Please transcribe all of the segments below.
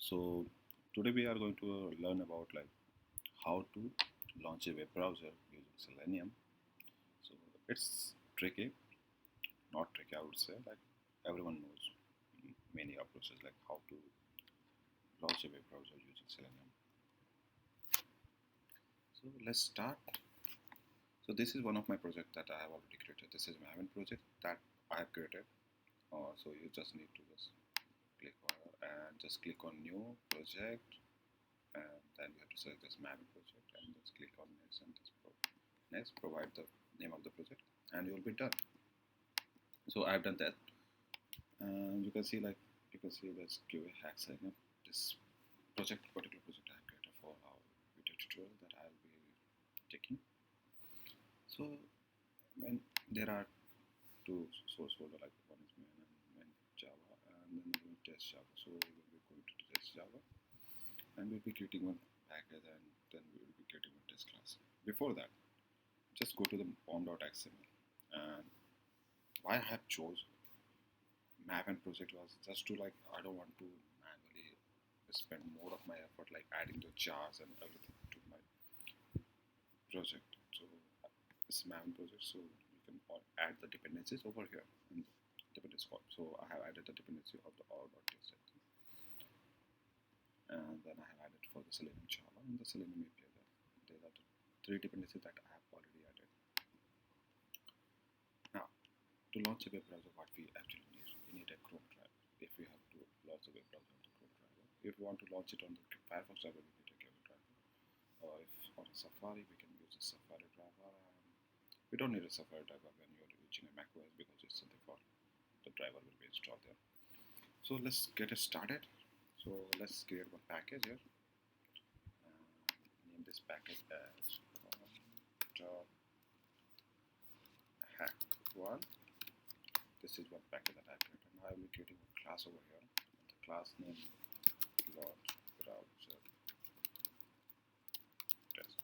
So today we are going to learn about how to launch a web browser using Selenium. So it's tricky, not tricky I would say. Like everyone knows many approaches like how to launch a web browser using Selenium. So let's start. So this is one of my projects that I have already created. This is my main project that I have created. So you just need to just click on and just click on new project, and then you have to select this mapping project and just click on next and just next provide the name of the project and you will be done. So I've done that, and you can see this QA hack Selenium. This particular project I have created for our video tutorial that I'll be taking. So when there are two source folder, like one is main and main Java, and then we will test Java. So we will be going to test Java, and we'll be creating one package, and then we will be creating one test class. Before that, just go to the pom.xml, and why I have chose map and project was just to I don't want to manually spend more of my effort adding the jars and everything to my project. So it's map and project, so you can add the dependencies over here in the dependency scope. So I have added the dependency of the all.txt, and then I have added for the Selenium Java and the Selenium API. These are the three dependencies that I have already added. Now, to launch a web browser, what we actually need, we need a Chrome driver. If we have to launch a web browser on the Chrome driver, if we want to launch it on the Firefox driver, we need a Chrome driver. Or if on a Safari, we can use a Safari driver. We don't need a Safari driver when you're using a macOS because it's the default. The driver will be installed there. So let's get it started. So let's create one package here. Name this package as hack1. This is one package that I've created. Now I will be creating a class over here. The class name launch browser test.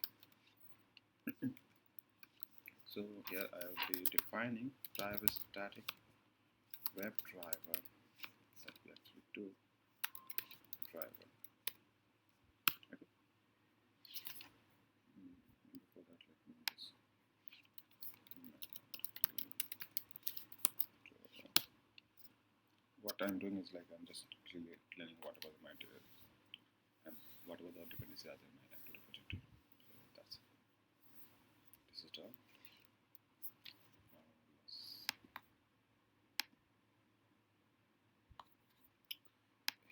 So here I will be defining driver static WebDriver that we actually do driver. Okay. Before that, let me just what I'm doing is I'm just clearly whatever my and whatever the dependencies are in my Angular project. So that's it. This is done.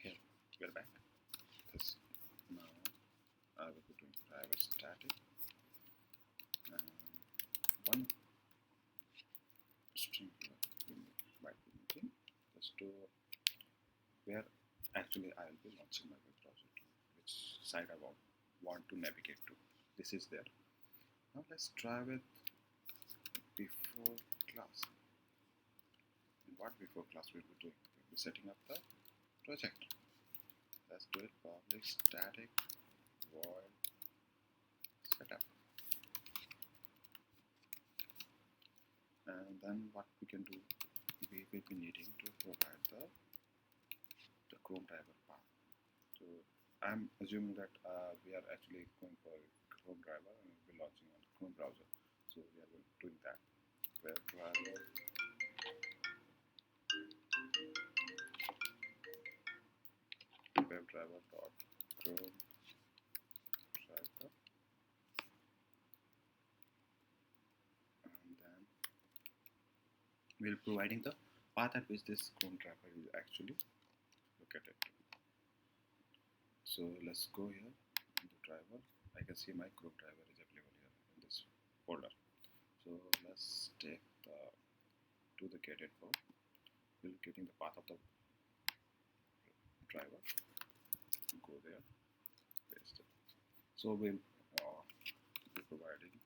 Here we're back. This now I will be doing driver static and one string here we might be meeting just to where actually I will be launching my web browser to, which site I want to navigate to. This is there. Now let's try with before class. And what before class we'll be doing? We'll be setting up the project. Let's do it public static void setup. And then what we can do, we will be needing to provide the Chrome driver path. So I'm assuming that we are actually going for a Chrome driver and we'll be launching on Chrome browser. So we are doing that. WebDriver WebDriver.Chrome driver, and then we're providing the path at which this Chrome driver is actually located. So let's go here in the driver. I can see my Chrome driver is available here in this folder. So let's take to the get info. We're getting the path of the driver. Go there, paste it. So we'll be providing.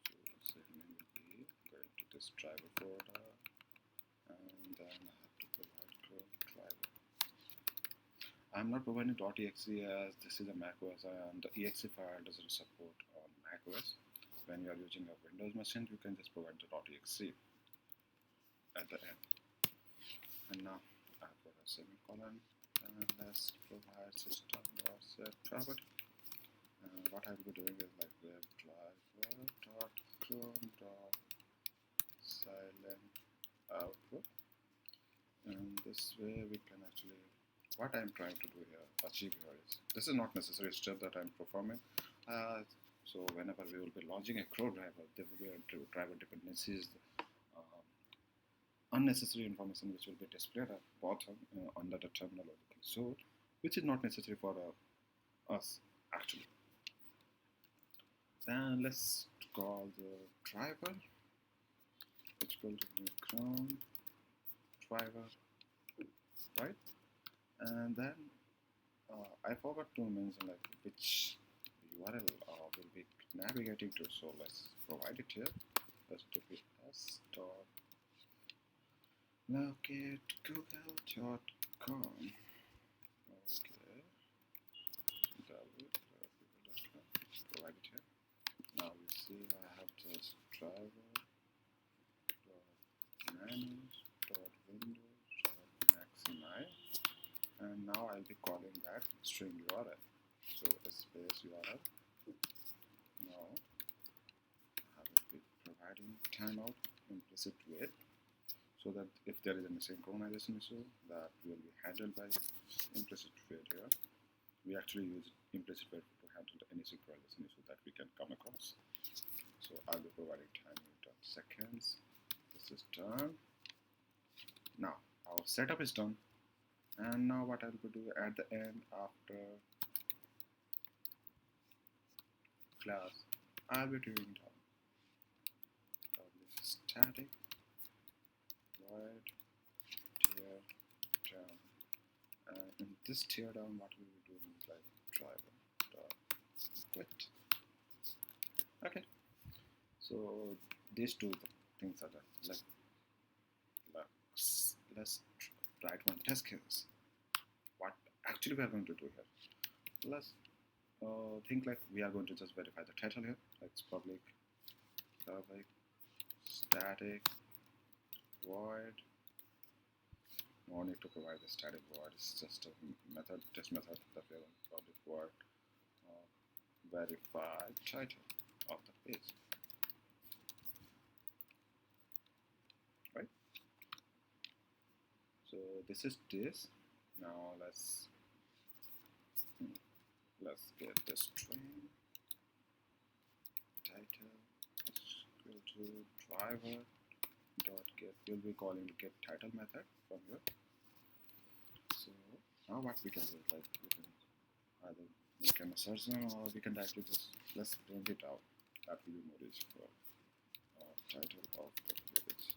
So segment will be going to this driver folder, and then I have to provide Chrome driver. I'm not providing .exe as this is a macOS and the exe file doesn't support on macOS. When you are using a Windows machine, you can just provide the .exe at the end. And now I have got a semicolon and let's provide System.setProperty. What I will be doing is like WebDriver.Chrome.Silent output, and this way we can actually, what I'm trying to do here, achieve here is, this is not necessary step that I'm performing. So whenever we will be launching a Crow driver, there will be a driver dependencies, unnecessary information which will be displayed at bottom under the terminal or the console, which is not necessary for us actually. Then let's call the driver, which will be Chrome driver, right? And then I forgot to mention like which URL will be navigating to, so let's provide it here. Let's do it as .locate.google.com. Okay, provide it here. Now you see I have just driver.manage.windows.maximize, and now I'll be calling that string URL. So space URL. Now I will be providing timeout implicit wait, so that if there is any synchronization issue, that will be handled by implicit wait here. We actually use implicit wait to handle any synchronization issue that we can come across. So I'll be providing time unit seconds. This is done. Now our setup is done, and now what I'll be doing at the end after class, I'll be doing down static void tear down, and in this tear down what we will be doing is like driver dot quit. Okay, so these two things are done. Let's write one test case. What actually we are going to do here, let's think like we are going to just verify the title here. It's public static void. No need to provide the static void, it's just a method, test method that we are going to public void verify title of the page, right? So this is this. Now let's get the string title is equal to driver dot get. We'll be calling the get title method from here. So now what we can do is like we can either make an assertion or we can directly just let's print it out. That will be more easy for title of the page.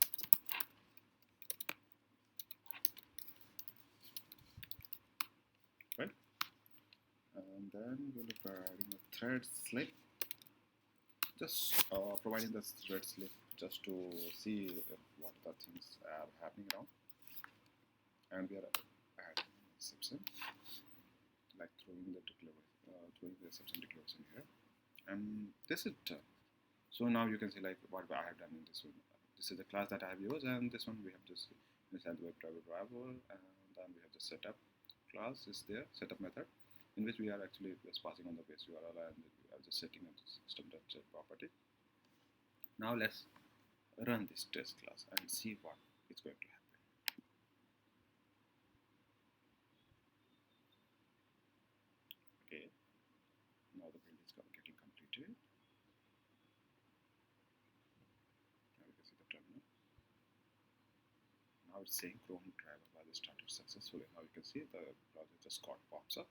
Right? And then we'll be providing a thread slip, just providing the thread slip just to see what the things are happening around, and we are adding an exception, like throwing the exception declaration here, and this is done. So now you can see like what I have done in this one. This is the class that I have used, and this one we have just inside the WebDriverManager, and then we have the setup class is there, setup method, in which we are actually just passing on the base URL, and we are just setting up the System.setProperty. Now let's run this test class and see what is going to happen. Okay, now the build is getting completed. Now you can see the terminal. Now it's saying Chrome driver was started successfully. Now you can see the browser just pops up.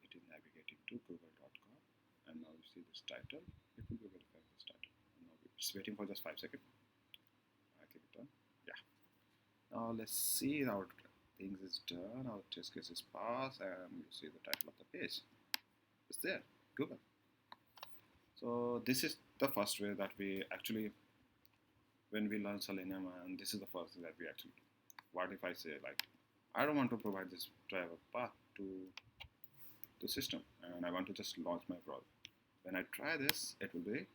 It is navigating to google.com, and now you see this title. It will be verifying this title. Now it's waiting for just 5 seconds. I think it's done. Yeah. Now let's see our things is done. Our test case is passed, and you see the title of the page. It's there, Google. So this is the first way that we actually, when we learn Selenium, and this is the first thing that we actually do. What if I say like, I don't want to provide this driver path to the system, and I want to just launch my browser. When I try this, it will be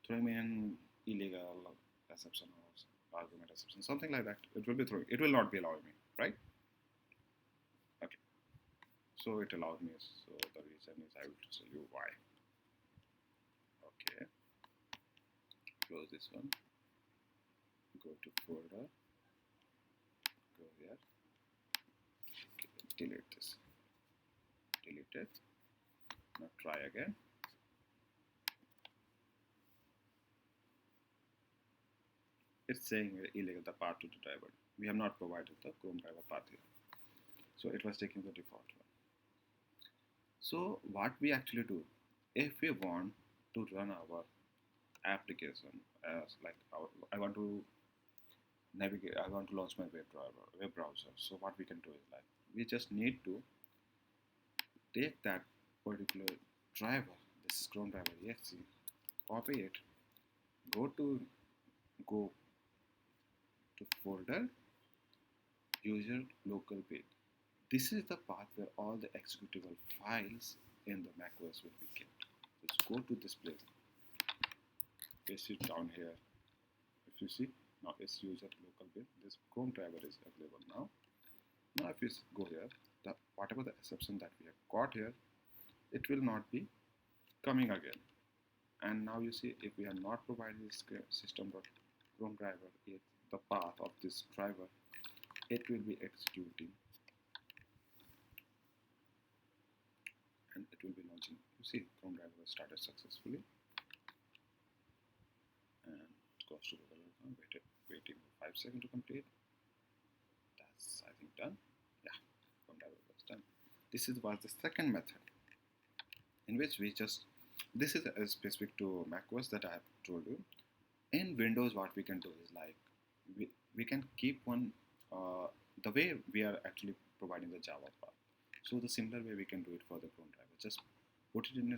throwing me an illegal exception or argument exception, something like that. It will be throwing. It will not be allowing me, right? So it allowed me. So the reason is I will tell you why. Okay, close this one. Go to folder. Go here. Okay, delete this. Delete it. Now try again. It's saying illegal the path to the driver. We have not provided the Chrome driver path here. So it was taking the default one. So what we actually do, if we want to run our application as like I want to navigate, I want to launch my web browser. So what we can do is like we just need to take that particular driver, this Chrome driver exe, copy it, go to folder, user local page. This is the path where all the executable files in the macOS will be kept. Let's go to this place. Paste it down here. If you see, now it's user local bin. This Chrome driver is available now. Now if you go here, whatever the exception that we have got here, it will not be coming again. And now you see, if we have not provided this System.Chrome driver, the path of this driver, it will be executing and it will be launching. You see, Chrome driver started successfully and it goes to Google account, waiting 5 seconds to complete. That's, I think, done. Yeah, Chrome driver was done. This was the second method in which we just, this is specific to macOS that I have told you. In Windows, what we can do is like we can keep one the way we are actually providing the Java path. So the similar way we can do it for the Chrome driver. Just put it in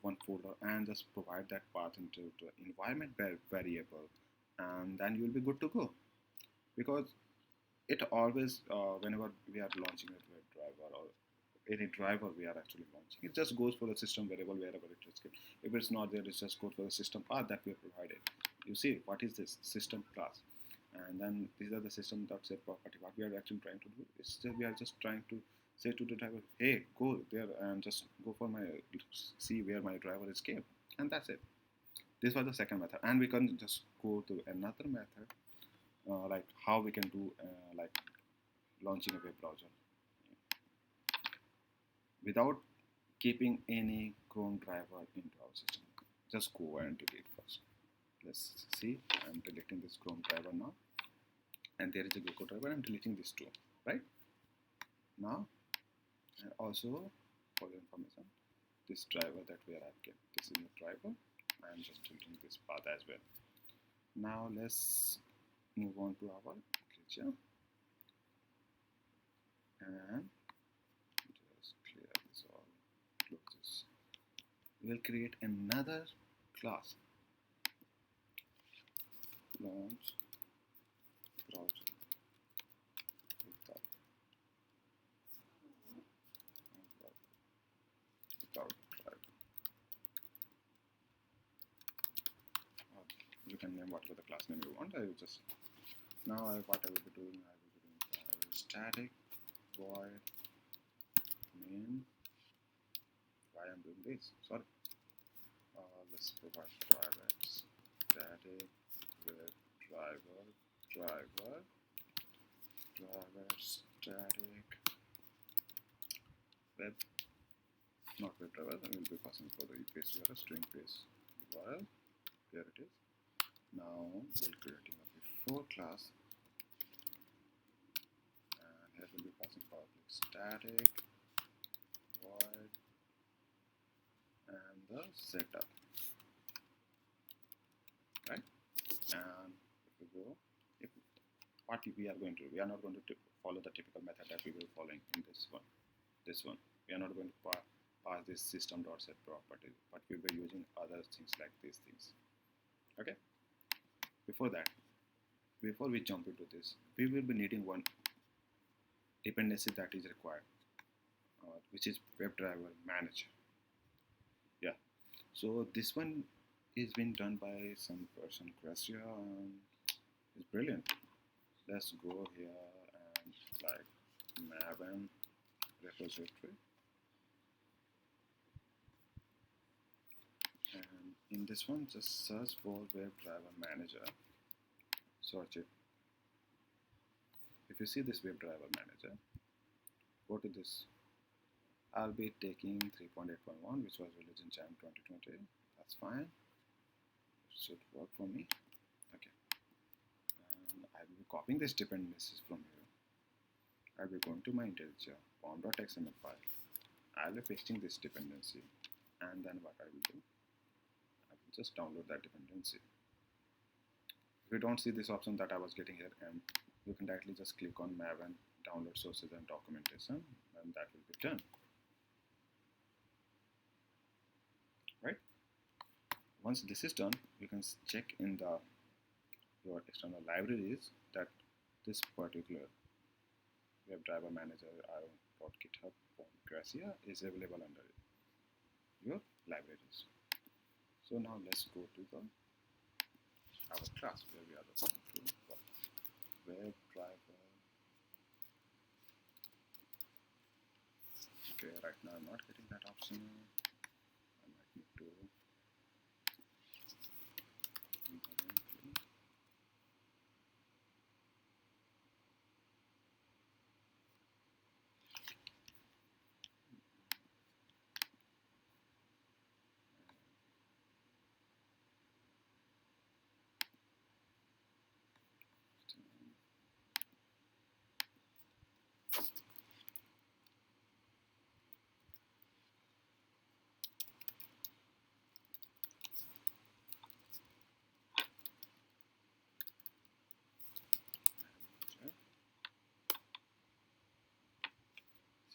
one folder and just provide that path into the environment variable, and then you'll be good to go. Because it always, whenever we are launching a WebDriver or any driver we are actually launching, it just goes for the system variable wherever it is kept. If it's not there, it's just go for the system path that we have provided. You see, what is this system class? And then these are the System.setProperty. What we are actually trying to do is we are just trying to say to the driver, hey, go there and just go for see where my driver is kept, and that's it. This was the second method, and we can just go to another method, like how we can do like launching a web browser without keeping any Chrome driver into our system. Just go and delete first. Let's see, I'm deleting this Chrome driver now, and there is a Google driver. I'm deleting this too, right? Now, and also for the information, this driver that we are kept, this is the driver. I'm just deleting this path as well. Now let's move on to our creature and just clear this all, close this. We'll create another class, launch browser without driver. You can name whatever the class name you want. I will just now what I will be doing, static void main. Why I'm doing this? Sorry. Let's provide private static web driver static web, not web driver. I will be passing for the page URL, string page URL. Here it is. Now we're creating a before class, and here we'll be passing public static void and the setup, right? And if we go, what we are going to do, we are not going to follow the typical method that we were following in this one. We are not going to pass this System.setProperty, but we were using other things like these things. Okay. Before we jump into this, we will be needing one dependency that is required, which is WebDriverManager. Yeah. So this one is being done by some person, Gracia, and it's brilliant. Let's go here and like Maven repository. In this one, just search for WebDriverManager, search it. If you see this WebDriverManager, go to this. I'll be taking 3.8.1, which was released in Jan 2020. That's fine. It should work for me. Okay. And I will be copying this dependencies from here. I'll be going to my IntelliJ pom.xml file. I'll be pasting this dependency, and then what I will do, I will just download that dependency. If you don't see this option that I was getting here, and you can directly just click on Maven, download sources and documentation, and that will be done. Right? Once this is done, you can check in your external libraries that this particular WebDriverManager .github Gracia is available under your libraries. So now let's go to our class where we are going to WebDriver. Okay, right now I'm not getting that option. I might need to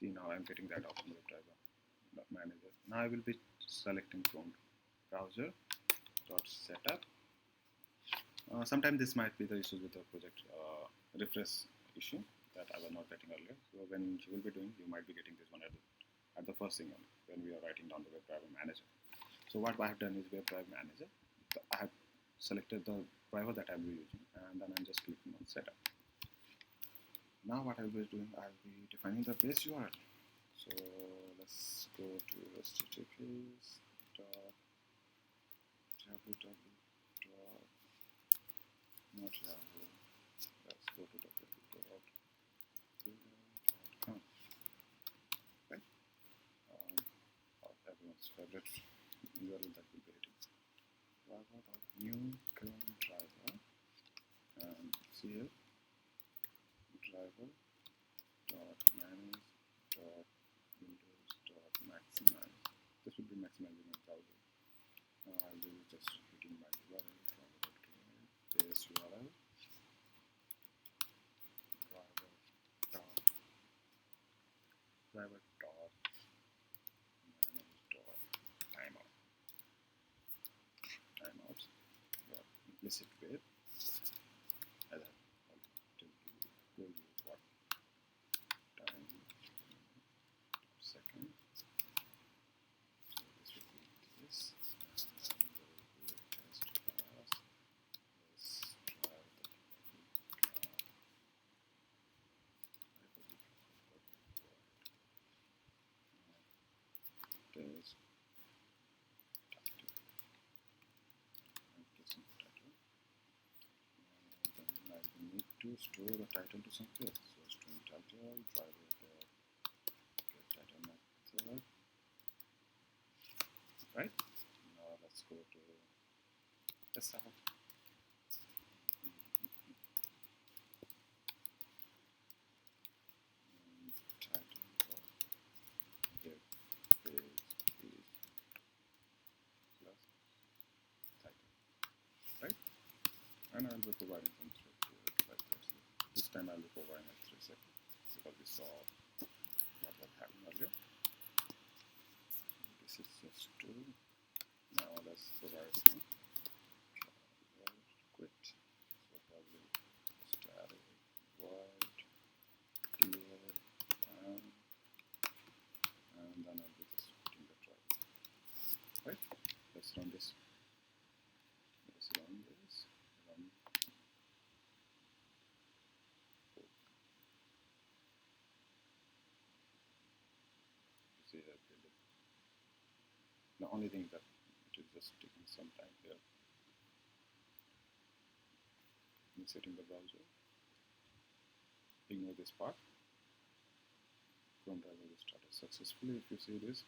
see, now I'm getting that option, WebDriverManager. Now I will be selecting from browser.setup. Sometimes this might be the issue with the project refresh issue that I was not getting earlier. So when you will be doing, you might be getting this one at the first thing when we are writing down the WebDriverManager. So what I have done is WebDriverManager. I have selected the driver that I will be using, and then I'm just clicking on setup. Now what I will be doing, I'll be defining the base URL. So let's go to https://www.not.yahoo. Let's go to www.google.com. Right? Everyone's favorite URL that will be hitting. Driver.new current driver, and CL driver.manage.windows.maximize. This will be maximizing my browser. I will be just hitting my URL from base URL driver.manage.timeouts implicit web, as I told you what time second. So this will be this, and then there will be a test class. Let's try the test need to store the title to some place. So string title, driver.get title method. Right? Now let's go to this side. Title of get page is plus title. Right? And I'll be providing some thread to it like this. This time I'll be providing like 3 seconds because we saw what happened earlier. This is just 2. Now let's provide some quit. So probably static void clear and then I'll be just putting the drive. Right? Let's run this. Let's run this. Run. See that the only thing that It is just taking some time here. Inserting the browser. Ignore this part. Chrome browser is started successfully. If you see this,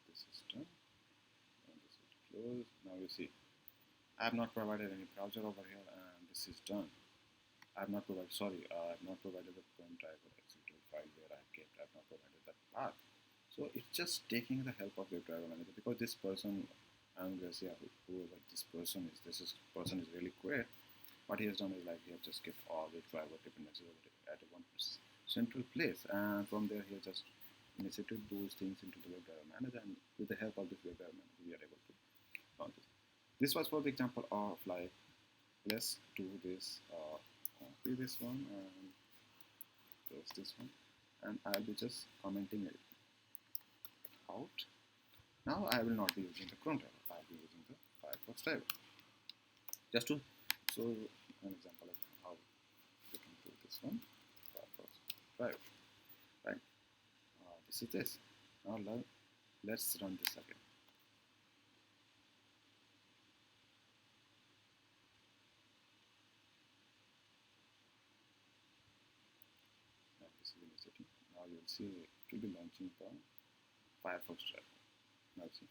this is done, and this is closed. Now you see, I have not provided any browser over here, and this is done. I have not provided. Sorry, I have not provided the Chrome driver executable file where I kept. I have not provided that path. So it's just taking the help of WebDriverManager, because this person, and whoever this person is really quick. What he has done is like he has just kept all the driver dependencies at one central place, and from there he has just inserted those things into the WebDriverManager, and with the help of this WebDriverManager we are able to run this. This was for the example of like, let's do this, copy this one and paste this one, and I'll be just commenting it out. Now I will not be using the Chrome driver, I'll be using the Firefox driver. Just to show an example of how you can do this one, Firefox driver. Right, this is this. Now let's run this again. Now this is initiating. Now you'll see it will be launching the Firefox driver. Now see,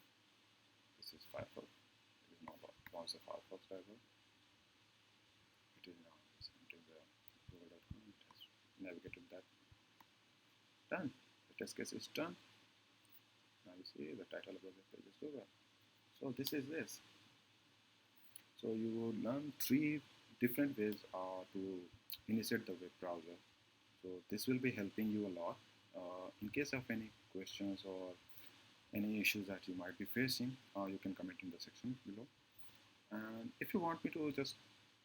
this is Firefox. It is now launched the Firefox driver. It is now entering the google.com. It has navigated that. Done. The test case is done. Now you see the title of the web page is over. So this is this. So you will learn 3 different ways to initiate the web browser. So this will be helping you a lot. In case of any questions or any issues that you might be facing, you can comment in the section below. And if you want me to just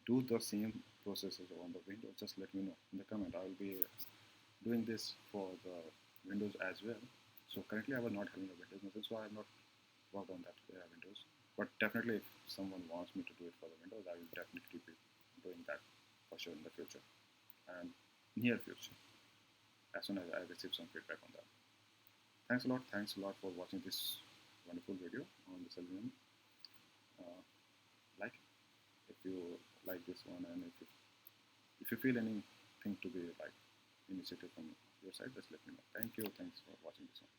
do the same processes on the Windows, just let me know in the comment. I will be doing this for the Windows as well. So currently I was not having a Windows machine, so I have not worked on that Windows. But definitely if someone wants me to do it for the Windows, I will definitely be doing that for sure in the future and near future, as soon as I receive some feedback on that. Thanks a lot for watching this wonderful video on the Selenium. Like if you like this one, and if you feel anything to be like initiative from your side, just let me know. Thank you. Thanks for watching this one.